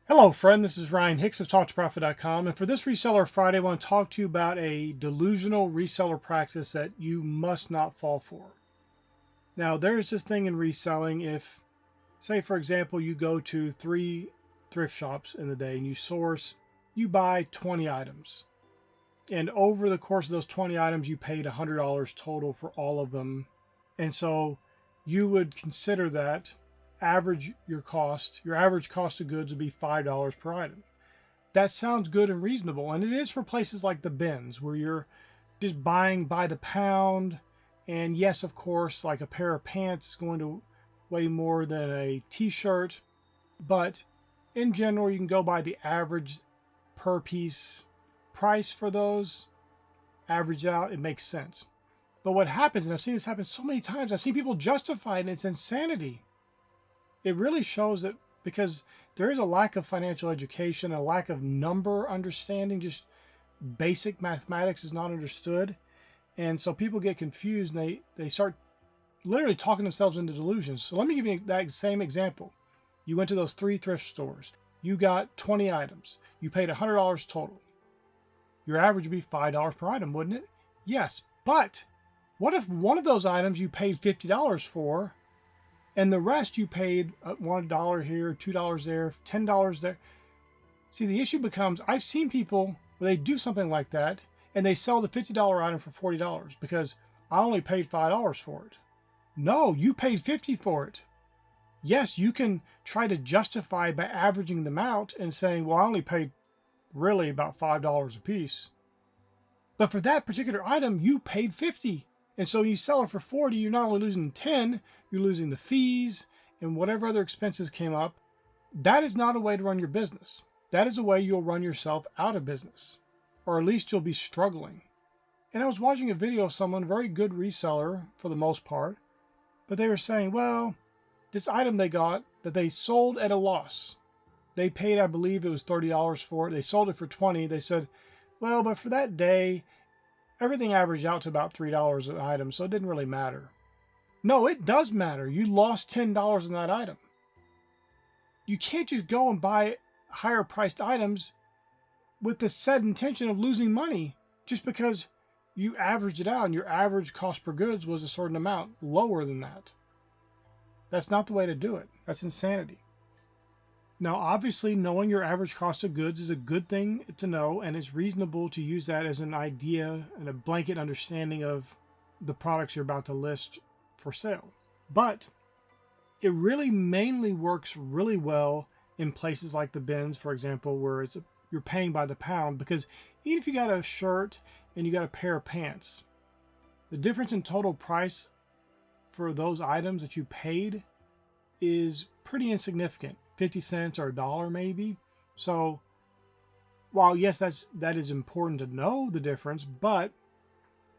Hello, friend. This is Ryan Hicks of TalkToProfit.com. And for this Reseller Friday, I want to talk to you about a delusional reseller practice that you must not fall for. Now, there's this thing in reselling. If, say, for example, you go to 3 thrift shops in the day and you buy 20 items. And over the course of those 20 items, you paid $100 total for all of them. And so you would consider that your average cost of goods would be $5 per item. That sounds good and reasonable, and it is for places like the bins where you're just buying by the pound. And yes, of course, like a pair of pants is going to weigh more than a t-shirt, but in general you can go by the average per piece price for those, average out, it makes sense. But what happens, and I've seen this happen so many times, I've seen people justify it, and it's insanity. It really shows that because there is a lack of financial education, a lack of number understanding, just basic mathematics is not understood. And so people get confused and they start literally talking themselves into delusions. So let me give you that same example. You went to those 3 thrift stores. You got 20 items. You paid $100 total. Your average would be $5 per item, wouldn't it? Yes, but what if one of those items you paid $50 for, and the rest you paid $1 here, $2 there, $10 there? See, the issue becomes, I've seen people where they do something like that and they sell the $50 item for $40 because I only paid $5 for it. No, you paid $50 for it. Yes, you can try to justify by averaging them out and saying, well, I only paid really about $5 a piece. But for that particular item, you paid $50. And so when you sell it for $40, you're not only losing $10, you're losing the fees and whatever other expenses came up. That is not a way to run your business. That is a way you'll run yourself out of business, or at least you'll be struggling. And I was watching a video of someone, a very good reseller for the most part, but they were saying, well, this item they got that they sold at a loss. They paid, I believe it was $30 for it. They sold it for $20. They said, well, but for that day, everything averaged out to about $3 an item, so it didn't really matter. No, it does matter. You lost $10 on that item. You can't just go and buy higher priced items with the said intention of losing money just because you averaged it out and your average cost per goods was a certain amount lower than that. That's not the way to do it. That's insanity. Now, obviously, knowing your average cost of goods is a good thing to know, and it's reasonable to use that as an idea and a blanket understanding of the products you're about to list for sale. But it really mainly works really well in places like the bins, for example, where you're paying by the pound, because even if you got a shirt and you got a pair of pants, the difference in total price for those items that you paid is pretty insignificant. 50 cents or $1 maybe. So while yes, that is important to know the difference, but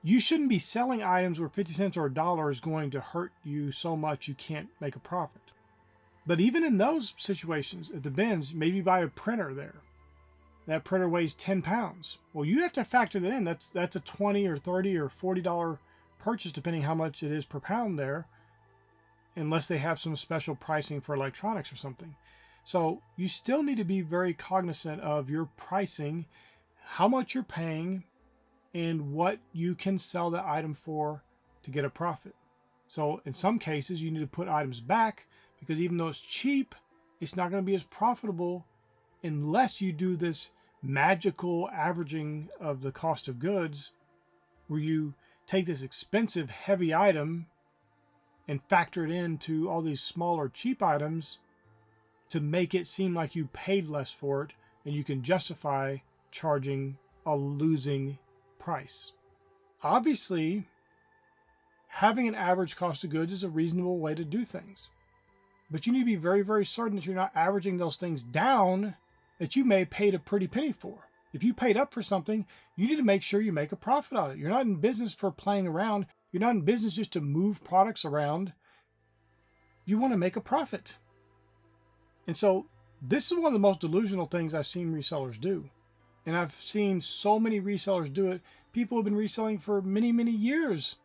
you shouldn't be selling items where 50 cents or $1 is going to hurt you so much you can't make a profit. But even in those situations, at the bins, maybe buy a printer there. That printer weighs 10 pounds. Well, you have to factor that in. That's a $20 or $30 or $40 purchase, depending how much it is per pound there, unless they have some special pricing for electronics or something. So you still need to be very cognizant of your pricing, how much you're paying, and what you can sell the item for to get a profit. So in some cases, you need to put items back because even though it's cheap, it's not going to be as profitable unless you do this magical averaging of the cost of goods where you take this expensive, heavy item and factor it into all these smaller, cheap items to make it seem like you paid less for it, and you can justify charging a losing price. Obviously, having an average cost of goods is a reasonable way to do things, but you need to be very, very certain that you're not averaging those things down that you may have paid a pretty penny for. If you paid up for something, you need to make sure you make a profit on it. You're not in business for playing around. You're not in business just to move products around. You want to make a profit. And so this is one of the most delusional things I've seen resellers do. And I've seen so many resellers do it. People have been reselling for many, many years,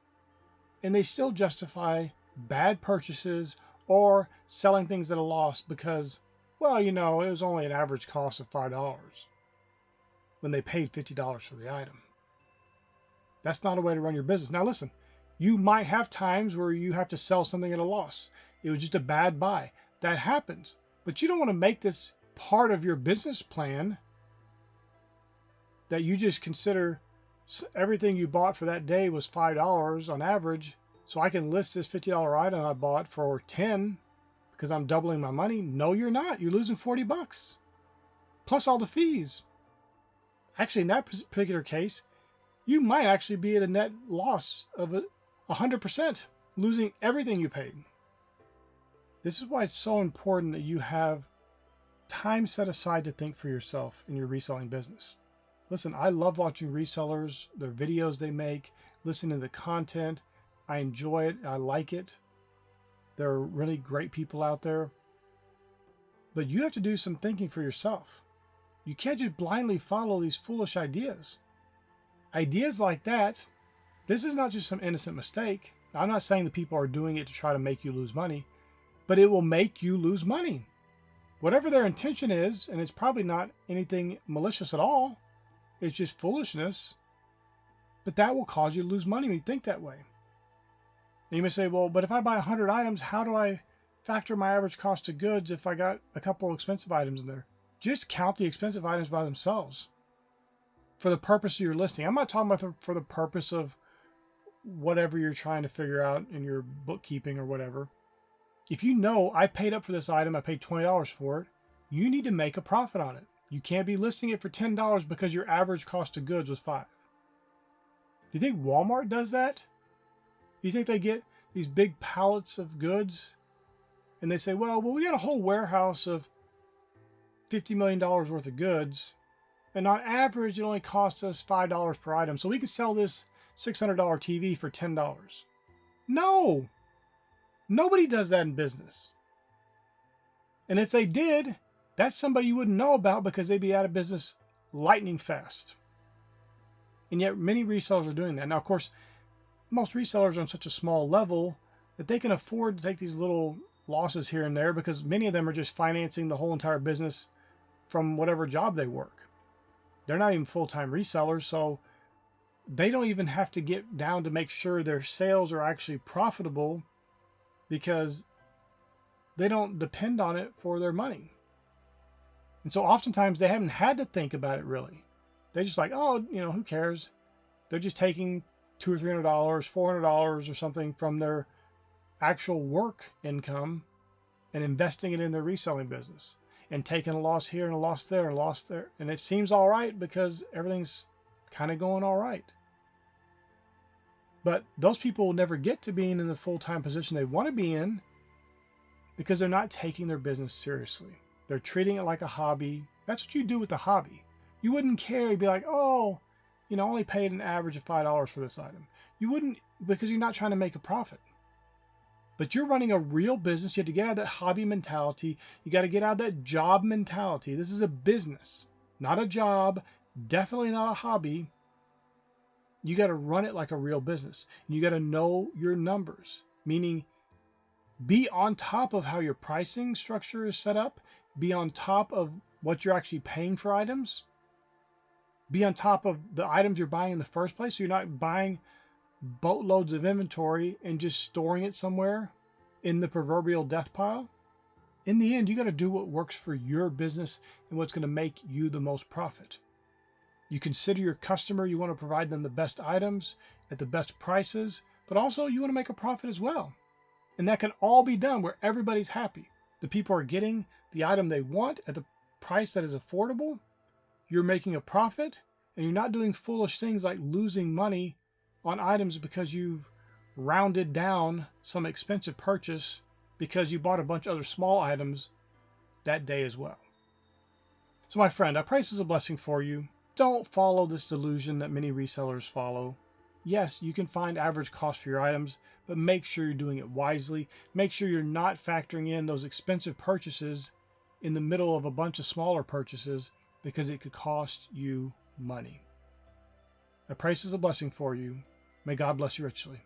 and they still justify bad purchases or selling things at a loss because well, it was only an average cost of $5 when they paid $50 for the item. That's not a way to run your business. Now listen, you might have times where you have to sell something at a loss. It was just a bad buy. That happens. But you don't want to make this part of your business plan that you just consider everything you bought for that day was $5 on average. So I can list this $50 item I bought for 10 because I'm doubling my money. No, you're not. You're losing 40 bucks plus all the fees. Actually, in that particular case, you might actually be at a net loss of 100%, losing everything you paid. This is why it's so important that you have time set aside to think for yourself in your reselling business. Listen, I love watching resellers, their videos they make, listening to the content. I enjoy it. I like it. There are really great people out there. But you have to do some thinking for yourself. You can't just blindly follow these foolish ideas. Ideas like that, this is not just some innocent mistake. I'm not saying that people are doing it to try to make you lose money, but it will make you lose money. Whatever their intention is, and it's probably not anything malicious at all, it's just foolishness, but that will cause you to lose money when you think that way. And you may say, well, but if I buy 100 items, how do I factor my average cost of goods if I got a couple of expensive items in there? Just count the expensive items by themselves for the purpose of your listing. I'm not talking about for the purpose of whatever you're trying to figure out in your bookkeeping or whatever. If you know I paid up for this item, I paid $20 for it, you need to make a profit on it. You can't be listing it for $10 because your average cost of goods was $5. Do you think Walmart does that? Do you think they get these big pallets of goods and they say, well, we got a whole warehouse of $50 million worth of goods, and on average it only costs us $5 per item, so we can sell this $600 TV for $10. No! Nobody does that in business. And if they did, that's somebody you wouldn't know about because they'd be out of business lightning fast. And yet many resellers are doing that. Now, of course, most resellers are on such a small level that they can afford to take these little losses here and there because many of them are just financing the whole entire business from whatever job they work. They're not even full-time resellers, so they don't even have to get down to make sure their sales are actually profitable because they don't depend on it for their money. And so oftentimes they haven't had to think about it really. They're just like, oh, who cares? They're just taking $200 or $300, $400 or something from their actual work income and investing it in their reselling business and taking a loss here and a loss there and a loss there. And it seems all right because everything's kind of going all right. But those people will never get to being in the full-time position they want to be in because they're not taking their business seriously. They're treating it like a hobby. That's what you do with a hobby. You wouldn't care. You'd be like, oh, I only paid an average of $5 for this item. You wouldn't, because you're not trying to make a profit. But you're running a real business. You have to get out of that hobby mentality. You got to get out of that job mentality. This is a business, not a job, definitely not a hobby. You got to run it like a real business. And you got to know your numbers, meaning be on top of how your pricing structure is set up. Be on top of what you're actually paying for items. Be on top of the items you're buying in the first place. So you're not buying boatloads of inventory and just storing it somewhere in the proverbial death pile. In the end, you got to do what works for your business and what's going to make you the most profit. You consider your customer, you want to provide them the best items at the best prices, but also you want to make a profit as well. And that can all be done where everybody's happy. The people are getting the item they want at the price that is affordable. You're making a profit, and you're not doing foolish things like losing money on items because you've rounded down some expensive purchase because you bought a bunch of other small items that day as well. So my friend, I pray this is a blessing for you. Don't follow this delusion that many resellers follow. Yes, you can find average cost for your items, but make sure you're doing it wisely. Make sure you're not factoring in those expensive purchases in the middle of a bunch of smaller purchases because it could cost you money. I pray this is a blessing for you. May God bless you richly.